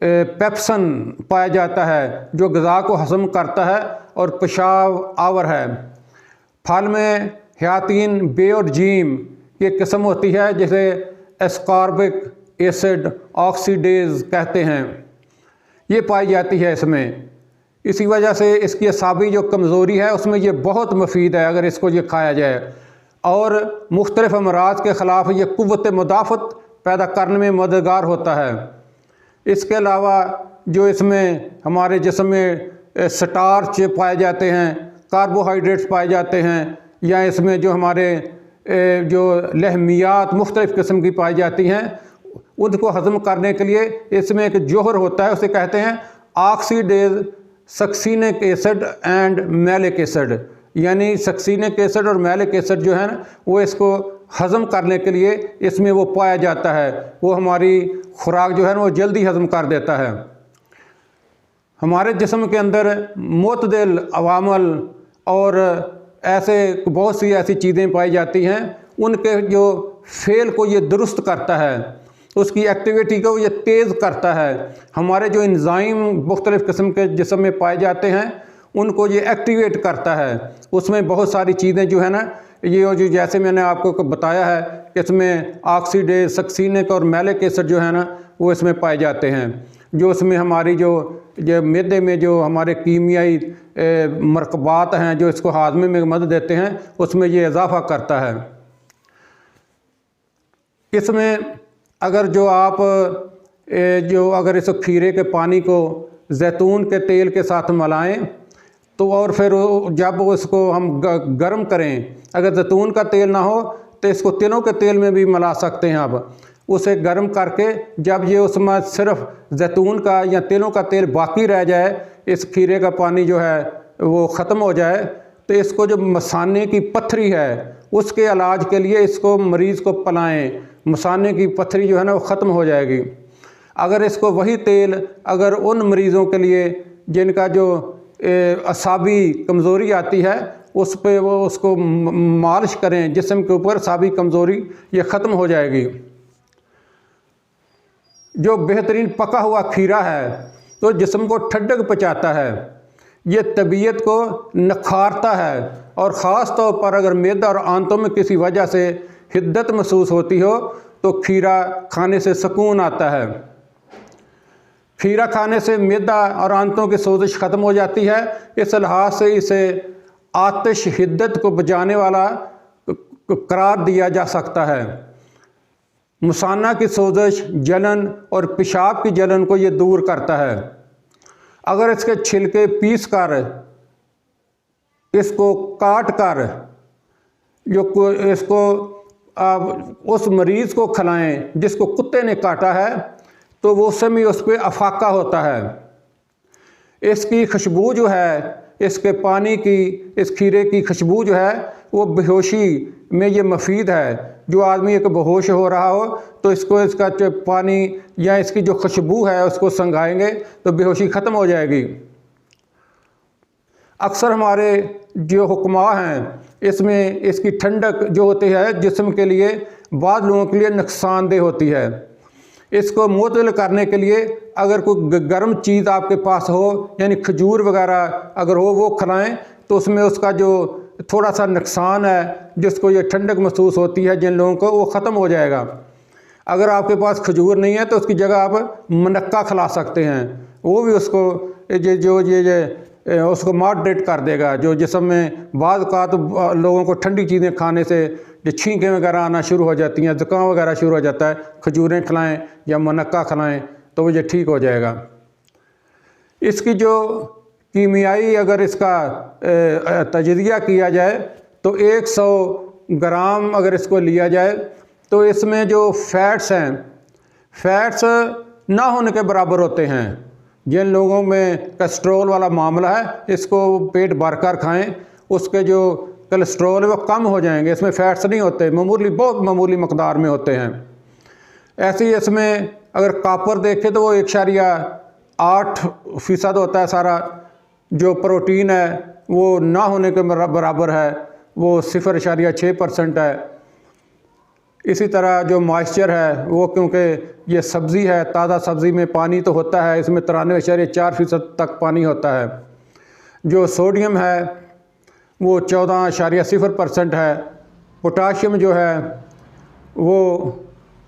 پیپسن پایا جاتا ہے جو غذا کو ہضم کرتا ہے اور پیشاب آور ہے۔ پھل میں حیاتین بے اور جیم کی ایک قسم ہوتی ہے جسے اسکاربک ایسڈ آکسیڈیز کہتے ہیں، یہ پائی جاتی ہے اس میں۔ اسی وجہ سے اس کی اعصابی جو کمزوری ہے اس میں یہ بہت مفید ہے اگر اس کو یہ کھایا جائے، اور مختلف امراض کے خلاف یہ قوت مدافعت پیدا کرنے میں مددگار ہوتا ہے۔ اس کے علاوہ جو اس میں ہمارے جسم میں سٹارچ پائے جاتے ہیں، کاربوہائیڈریٹس پائے جاتے ہیں، یا اس میں جو ہمارے جو لحمیات مختلف قسم کی پائی جاتی ہیں، ان کو ہضم کرنے کے لیے اس میں ایک جوہر ہوتا ہے، اسے کہتے ہیں oxidase succinic acid and malic acid, یعنی سکسینک ایسڈ اور میلک ایسڈ جو ہے نا وہ اس کو ہضم کرنے کے لیے اس میں وہ پایا جاتا ہے، وہ ہماری خوراک جو ہے نا وہ جلدی ہضم کر دیتا ہے۔ ہمارے جسم کے اندر معتدل عوامل اور ایسے بہت سی ایسی چیزیں پائی جاتی ہیں، ان کے جو فعل کو یہ درست کرتا ہے، اس کی ایکٹیویٹی کو یہ تیز کرتا ہے۔ ہمارے جو انزائم مختلف قسم کے جسم میں پائے جاتے ہیں ان کو یہ ایکٹیویٹ کرتا ہے۔ اس میں بہت ساری چیزیں جو ہے نا یہ جو جیسے میں نے آپ کو بتایا ہے کہ اس میں آکسیڈیز سکسینک اور میلک ایسڈ جو ہے نا وہ اس میں پائے جاتے ہیں، جو اس میں ہماری جو معدے میں جو ہمارے کیمیائی مرکبات ہیں جو اس کو ہاضمے میں مدد دیتے ہیں اس میں یہ اضافہ کرتا ہے۔ اس میں اگر جو آپ اگر اس کھیرے کے پانی کو زیتون کے تیل کے ساتھ ملائیں تو اور پھر جب اس کو ہم گرم کریں، اگر زیتون کا تیل نہ ہو تو اس کو تلوں کے تیل میں بھی ملا سکتے ہیں۔ اب اسے گرم کر کے جب یہ اس میں صرف زیتون کا یا تلوں کا تیل باقی رہ جائے، اس کھیرے کا پانی جو ہے وہ ختم ہو جائے، تو اس کو جو مثانے کی پتھری ہے اس کے علاج کے لیے اس کو مریض کو پلائیں، مثانے کی پتھری جو ہے نا وہ ختم ہو جائے گی۔ اگر اس کو وہی تیل اگر ان مریضوں کے لیے جن کا جو اعصابی کمزوری آتی ہے اس پہ وہ اس کو مالش کریں جسم کے اوپر، اعصابی کمزوری یہ ختم ہو جائے گی۔ جو بہترین پکا ہوا کھیرا ہے تو جسم کو ٹھنڈک پہنچاتا ہے، یہ طبیعت کو نکھارتا ہے، اور خاص طور پر اگر معدہ اور آنتوں میں کسی وجہ سے حدت محسوس ہوتی ہو تو کھیرا کھانے سے سکون آتا ہے۔ کھیرا کھانے سے معدہ اور آنتوں کی سوزش ختم ہو جاتی ہے، اس لحاظ سے اسے آتش حدت کو بجانے والا قرار دیا جا سکتا ہے۔ مثانہ کی سوزش، جلن اور پیشاب کی جلن کو یہ دور کرتا ہے۔ اگر اس کے چھلکے پیس کر، اس کو کاٹ کر اس کو اس مریض کو کھلائیں جس کو کتے نے کاٹا ہے تو وہ اس میں اس پہ افاقہ ہوتا ہے۔ اس کی خوشبو جو ہے، اس کے پانی کی، اس کھیرے کی خوشبو جو ہے وہ بیہوشی میں یہ مفید ہے۔ جو آدمی ایک بہوش ہو رہا ہو تو اس کو اس کا پانی یا اس کی جو خوشبو ہے اس کو سنگھائیں گے تو بیہوشی ختم ہو جائے گی۔ اکثر ہمارے جو حکماء ہیں اس میں اس کی ٹھنڈک جو ہوتی ہے جسم کے لیے بعض لوگوں کے لیے نقصان دہ ہوتی ہے۔ اس کو معتدل کرنے کے لیے اگر کوئی گرم چیز آپ کے پاس ہو، یعنی کھجور وغیرہ اگر ہو وہ کھلائیں تو اس میں اس کا جو تھوڑا سا نقصان ہے جس کو یہ ٹھنڈک محسوس ہوتی ہے جن لوگوں کو وہ ختم ہو جائے گا۔ اگر آپ کے پاس کھجور نہیں ہے تو اس کی جگہ آپ منقہ کھلا سکتے ہیں، وہ بھی اس کو اس کو ماڈریٹ کر دے گا۔ جو جسم میں بعض اوقات لوگوں کو ٹھنڈی چیزیں کھانے سے جو چھینکیں وغیرہ آنا شروع ہو جاتی ہیں، زکام وغیرہ شروع ہو جاتا ہے، کھجوریں کھلائیں یا منقہ کھلائیں تو وہ یہ ٹھیک ہو جائے گا۔ اس کی جو کیمیائی اگر اس کا تجزیہ کیا جائے تو 100 گرام اگر اس کو لیا جائے تو اس میں جو فیٹس ہیں، فیٹس نہ ہونے کے برابر ہوتے ہیں۔ جن لوگوں میں کیسٹرول والا معاملہ ہے اس کو پیٹ بھر کر کھائیں، اس کے جو کیسٹرول ہے وہ کم ہو جائیں گے، اس میں فیٹس نہیں ہوتے، معمولی بہت معمولی مقدار میں ہوتے ہیں۔ ایسے ہی اس میں اگر کاپر دیکھیں تو وہ 1.8% ہوتا ہے، سارا جو پروٹین ہے وہ نہ ہونے کے برابر ہے، وہ 0.6% ہے۔ اسی طرح جو مائسچر ہے وہ کیونکہ یہ سبزی ہے، تازہ سبزی میں پانی تو ہوتا ہے، اس میں 93.4% تک پانی ہوتا ہے۔ جو سوڈیم ہے وہ 14.0% ہے۔ پوٹاشیم جو ہے وہ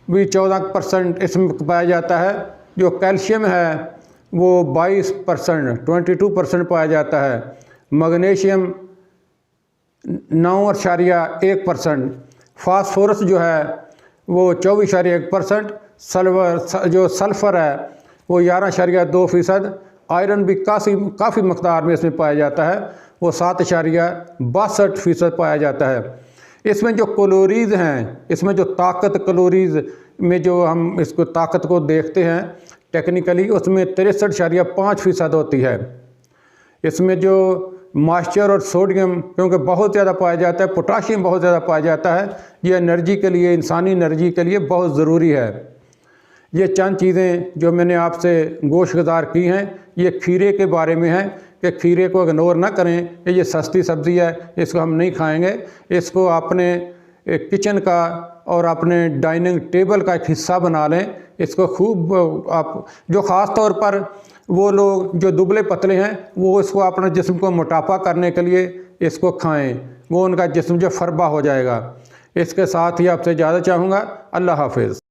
بھی 14% اس میں پایا جاتا ہے۔ جو کیلشیم ہے وہ 22% پایا جاتا ہے۔ میگنیشیم 9.1%۔ فاسفورس جو ہے وہ 24.1%۔ جو سلفر ہے وہ 11.2%۔ آئرن بھی کافی مقدار میں اس میں پایا جاتا ہے، وہ 7.62% پایا جاتا ہے۔ اس میں جو کلوریز ہیں، اس میں جو طاقت کلوریز میں جو ہم اس کو طاقت کو دیکھتے ہیں ٹیکنیکلی، اس میں 63.5% ہوتی ہے۔ اس میں جو مائسچر اور سوڈیم کیونکہ بہت زیادہ پایا جاتا ہے، پوٹاشیم بہت زیادہ پایا جاتا ہے، یہ انرجی کے لیے، انسانی انرجی کے لیے بہت ضروری ہے۔ یہ چند چیزیں جو میں نے آپ سے گوش گزار کی ہیں، یہ کھیرے کے بارے میں ہیں کہ کھیرے کو اگنور نہ کریں کہ یہ سستی سبزی ہے، اس کو ہم نہیں کھائیں گے۔ اس کو اپنے کچن کا اور اپنے ڈائننگ ٹیبل کا ایک حصہ بنا لیں۔ اس کو خوب آپ جو خاص طور پر وہ لوگ جو دبلے پتلے ہیں وہ اس کو اپنے جسم کو موٹاپا کرنے کے لیے اس کو کھائیں، وہ ان کا جسم جو فربا ہو جائے گا۔ اس کے ساتھ ہی آپ سے اجازت چاہوں گا۔ اللہ حافظ۔